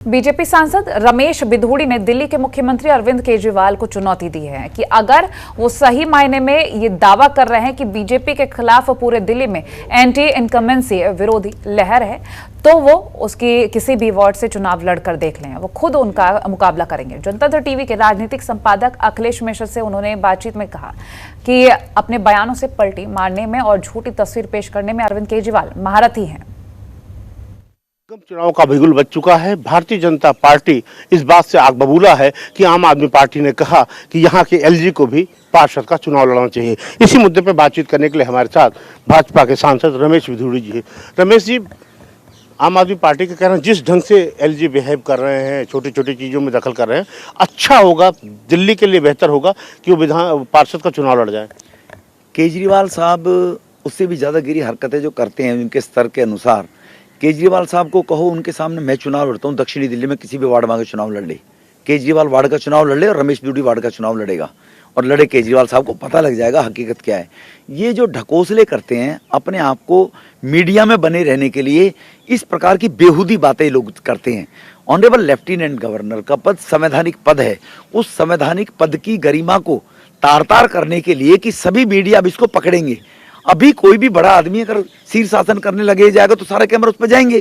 BJP सांसद रमेश बिधूड़ी ने दिल्ली के मुख्यमंत्री अरविंद केजरीवाल को चुनौती दी है कि अगर वो सही मायने में ये दावा कर रहे हैं कि बीजेपी के खिलाफ पूरे दिल्ली में एंटी इनकम्बेंसी विरोधी लहर है तो वो उसकी किसी भी वार्ड से चुनाव लड़कर देख लें। वो खुद उनका मुकाबला करेंगे। जनतंत्र टीवी के राजनीतिक संपादक अखिलेश मिश्र से उन्होंने बातचीत में कहा कि अपने बयानों से पलटी मारने में और झूठी तस्वीर पेश करने में अरविंद केजरीवाल महारथी हैं। चुनाव का बिगुल बज चुका है। भारतीय जनता पार्टी इस बात से आग बबूला है कि आम आदमी पार्टी ने कहा कि यहाँ के एलजी को भी पार्षद का चुनाव लड़ना चाहिए। इसी मुद्दे पर बातचीत करने के लिए हमारे साथ भाजपा के सांसद रमेश बिधूड़ी जी हैं। रमेश जी, आम आदमी पार्टी का कहना जिस ढंग से एलजी बिहेव कर रहे हैं, छोटी छोटी चीज़ों में दखल कर रहे हैं, अच्छा होगा, दिल्ली के लिए बेहतर होगा कि वो पार्षद का चुनाव लड़ जाए। केजरीवाल साहब उससे भी ज़्यादागिरी हरकतें जो करते हैं उनके स्तर के अनुसार, केजरीवाल साहब को कहो उनके सामने मैं चुनाव लड़ता हूँ दक्षिणी दिल्ली में किसी भी वार्ड में चुनाव लड़ ले, केजरीवाल वार्ड का चुनाव लड़ ले और रमेश बिधूड़ी वार्ड का चुनाव लड़ेगा और लड़े केजरीवाल साहब को पता लग जाएगा हकीकत क्या है। ये जो ढकोसले करते हैं अपने आप को मीडिया में बने रहने के लिए, इस प्रकार की बेहूदी बातें लोग करते हैं। ऑनरेबल लेफ्टिनेंट गवर्नर का पद संवैधानिक पद है, उस संवैधानिक पद की गरिमा को तार तार करने के लिए कि सभी मीडिया अब इसको पकड़ेंगे। अभी कोई भी बड़ा आदमी अगर शीर्षासन करने लगे जाएगा तो सारा कैमरा उस पर जाएंगे,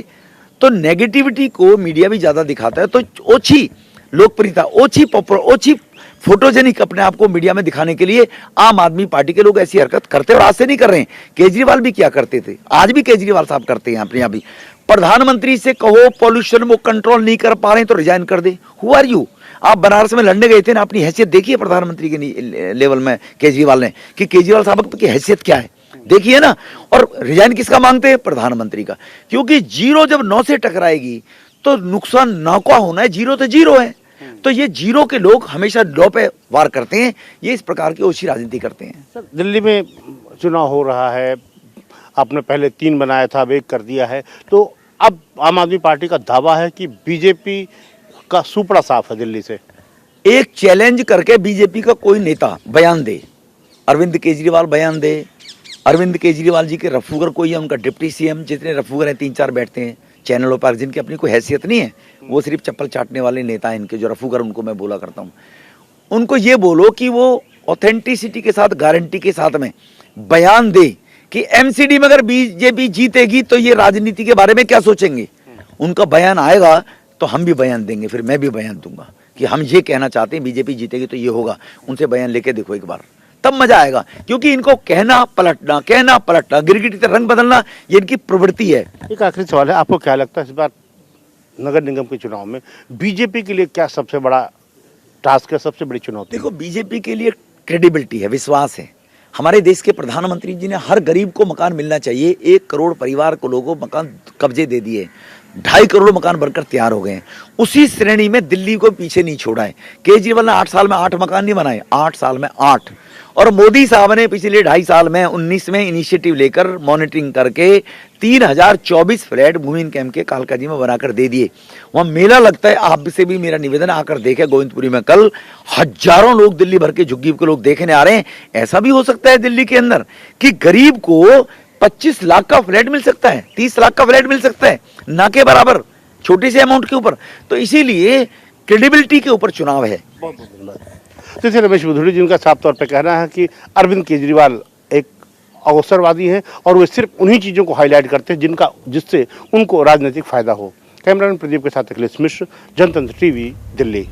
तो नेगेटिविटी को मीडिया भी ज्यादा दिखाता है, तो ओछी लोकप्रियता, ओछी फोटोजेनिक अपने आप को मीडिया में दिखाने के लिए आम आदमी पार्टी के लोग ऐसी हरकत करते और आज से नहीं कर रहे हैं। केजरीवाल भी क्या करते थे, आज भी केजरीवाल साहब करते हैं अपने यहाँ भी। प्रधानमंत्री से कहो पॉल्यूशन वो कंट्रोल नहीं कर पा रहे तो रिजाइन कर दे। Who are you? आप बनारस में लड़ने गए थे ना, अपनी हैसियत देखिए प्रधानमंत्री के लेवल में केजरीवाल ने, कि केजरीवाल साहब की हैसियत क्या है देखिए ना। और रिजाइन किसका मांगते हैं? प्रधानमंत्री का। क्योंकि जीरो जब 9 से टकराएगी तो नुकसान 9 का होना है, जीरो तो जीरो है। तो ये जीरो के लोग हमेशा 9 पे वार करते हैं, ये इस प्रकार की ओछी राजनीति करते हैं। सर, दिल्ली में चुनाव हो रहा है, आपने पहले 3 बनाया था, अब 1 कर दिया है, तो अब आम आदमी पार्टी का दावा है कि बीजेपी का सुपड़ा साफ है दिल्ली से। एक चैलेंज करके बीजेपी का कोई नेता बयान दे, अरविंद केजरीवाल बयान दे, अरविंद केजरीवाल जी के रफूगर कोई है, उनका डिप्टी सीएम, जितने रफूगर हैं 3-4 बैठते हैं चैनलों पर, जिनकी अपनी कोई हैसियत नहीं है, वो सिर्फ चप्पल चाटने वाले नेता हैं इनके, जो रफूगर उनको मैं बोला करता हूँ। उनको ये बोलो कि वो ऑथेंटिसिटी के साथ, गारंटी के साथ में बयान दे कि एमसीडी में अगर बीजेपी जीतेगी तो ये राजनीति के बारे में क्या सोचेंगे। उनका बयान आएगा तो हम भी बयान देंगे, फिर मैं भी बयान दूंगा कि हम ये कहना चाहते हैं बीजेपी जीतेगी तो ये होगा। उनसे बयान लेके देखो एक बार, तब मजा आएगा। क्योंकि इनको कहना पलटना, गिरगिटी का रंग बदलना, ये इनकी प्रवृत्ति है। एक आखिरी सवाल है, आपको क्या लगता है इस बार नगर निगम के चुनाव में बीजेपी के लिए क्या सबसे बड़ा टास्क है, सबसे बड़ी चुनौती? देखो, बीजेपी के लिए क्रेडिबिलिटी है, विश्वास है। हमारे देश के प्रधानमंत्री जी ने हर गरीब को मकान मिलना चाहिए, 1 करोड़ परिवार को लोगों मकान कब्जे दे दिए, 2.5 करोड़ मकान बनकर तैयार हो गए हैं। उसी श्रेणी में दिल्ली को पीछे नहीं छोड़ा है। केजरीवाल ने 8 साल में 8 मकान नहीं बनाए, 8 साल में 8। और मोदी साहब ने पिछले 2.5 साल में 19 में इनिशिएटिव लेकर मॉनिटरिंग करके 3024 फ्लैट वुमेन कैंप के कालकाजी में बनाकर दे दिए। वहाँ मेला लगता है, आपसे भी मेरा निवेदन, आकर देखे गोविंदपुरी में। कल हजारों लोग दिल्ली भर के झुग्गी के लोग देखने आ रहे हैं। ऐसा भी हो सकता है दिल्ली के अंदर कि गरीब को 25 लाख का फ्लैट मिल सकता है, 30 लाख का फ्लैट मिल सकता है, ना के बराबर, छोटे से अमाउंट के ऊपर। तो इसीलिए क्रेडिबिलिटी के ऊपर चुनाव है। बहुत बहुत धन्यवाद। जैसे रमेश बिधूड़ी जी, उनका साफ तौर पर कहना है कि अरविंद केजरीवाल एक अवसरवादी हैं और वे सिर्फ उन्हीं चीज़ों को हाईलाइट करते हैं जिससे उनको राजनीतिक फायदा हो। कैमरामैन प्रदीप के साथ अखिलेश मिश्र, जनतंत्र टीवी, दिल्ली।